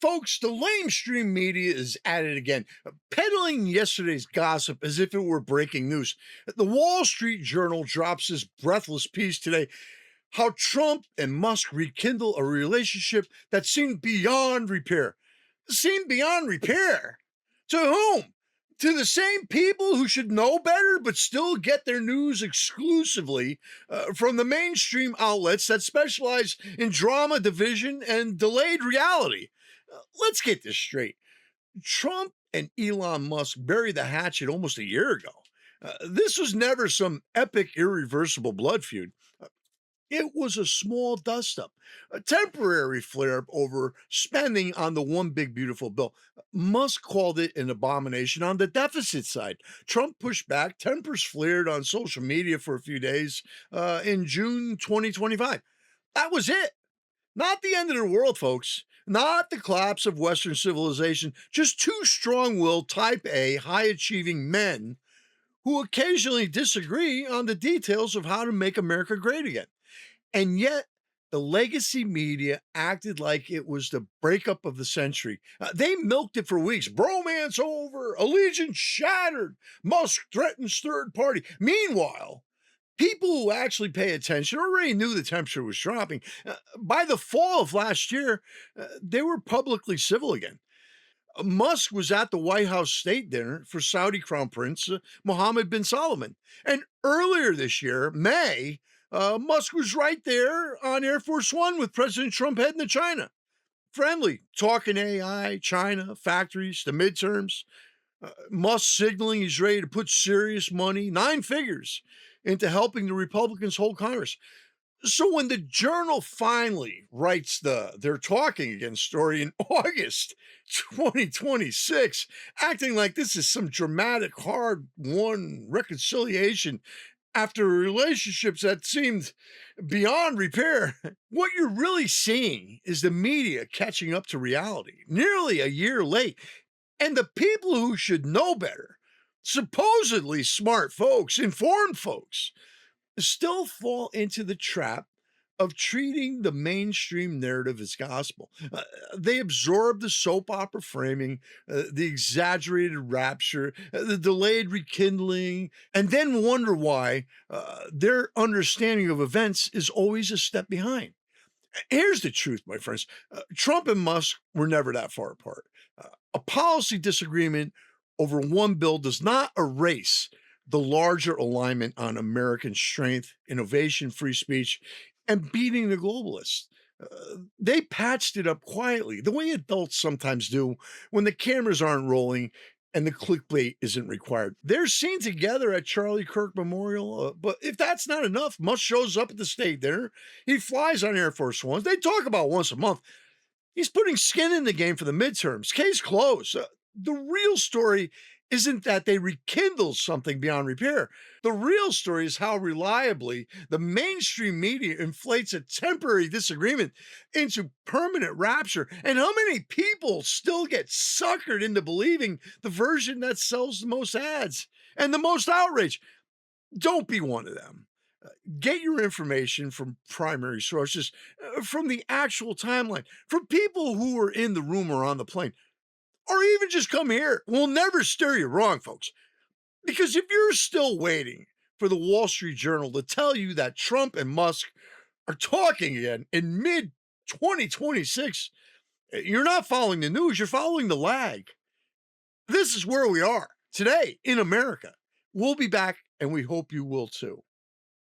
Folks, the lamestream media is at it again, peddling yesterday's gossip as if it were breaking news. The Wall Street Journal drops this breathless piece today how Trump and Musk rekindle a relationship that seemed beyond repair. Seemed beyond repair? To whom? To the same people who should know better but still get their news exclusively from the mainstream outlets that specialize in drama, division, and delayed reality. Let's get this straight. Trump and Elon Musk buried the hatchet almost a year ago. This was never some epic, irreversible blood feud. It was a small dust up, a temporary flare up over spending on the one big, beautiful bill. Musk called it an abomination on the deficit side. Trump pushed back, tempers flared on social media for a few days in June 2025. That was it. Not the end of the world, folks. Not the collapse of Western civilization. Just two strong willed, type A, high achieving men who occasionally disagree on the details of how to make America great again. And yet, the legacy media acted like it was the breakup of the century. They milked it for weeks. Bromance over, allegiance shattered, Musk threatens third party. Meanwhile, people who actually pay attention already knew the temperature was dropping. By the fall of last year, they were publicly civil again. Musk was at the White House state dinner for Saudi Crown Prince Mohammed bin Salman. And earlier this year, May, Musk was right there on Air Force One with President Trump heading to China. Friendly, talking AI, China, factories, the midterms. Musk signaling he's ready to put serious money, nine figures, into helping the Republicans hold Congress. So when the Journal finally writes the "they're talking again" story in August 2026, acting like this is some dramatic, hard-won reconciliation after relationships that seemed beyond repair, what you're really seeing is the media catching up to reality, nearly a year late. And the people who should know better, supposedly smart folks, informed folks, still fall into the trap of treating the mainstream narrative as gospel. They absorb the soap opera framing, the exaggerated rapture, the delayed rekindling, and then wonder why their understanding of events is always a step behind. Here's the truth, my friends. Trump and Musk were never that far apart. A policy disagreement over one bill does not erase the larger alignment on American strength, innovation, free speech, and beating the globalists. They patched it up quietly, the way adults sometimes do when the cameras aren't rolling and the clickbait isn't required. They're seen together at Charlie Kirk Memorial, but if that's not enough, Musk shows up at the state dinner. He flies on Air Force Ones. They talk about once a month. He's putting skin in the game for the midterms. Case closed. The real story isn't that they rekindled something beyond repair. The real story is how reliably the mainstream media inflates a temporary disagreement into permanent rapture, and how many people still get suckered into believing the version that sells the most ads and the most outrage. Don't be one of them. Get your information from primary sources, from the actual timeline, from people who were in the room or on the plane, or even just come here. We'll never steer you wrong, folks. Because if you're still waiting for the Wall Street Journal to tell you that Trump and Musk are talking again in mid 2026, you're not following the news, you're following the lag. This is where we are today in America. We'll be back, and we hope you will too.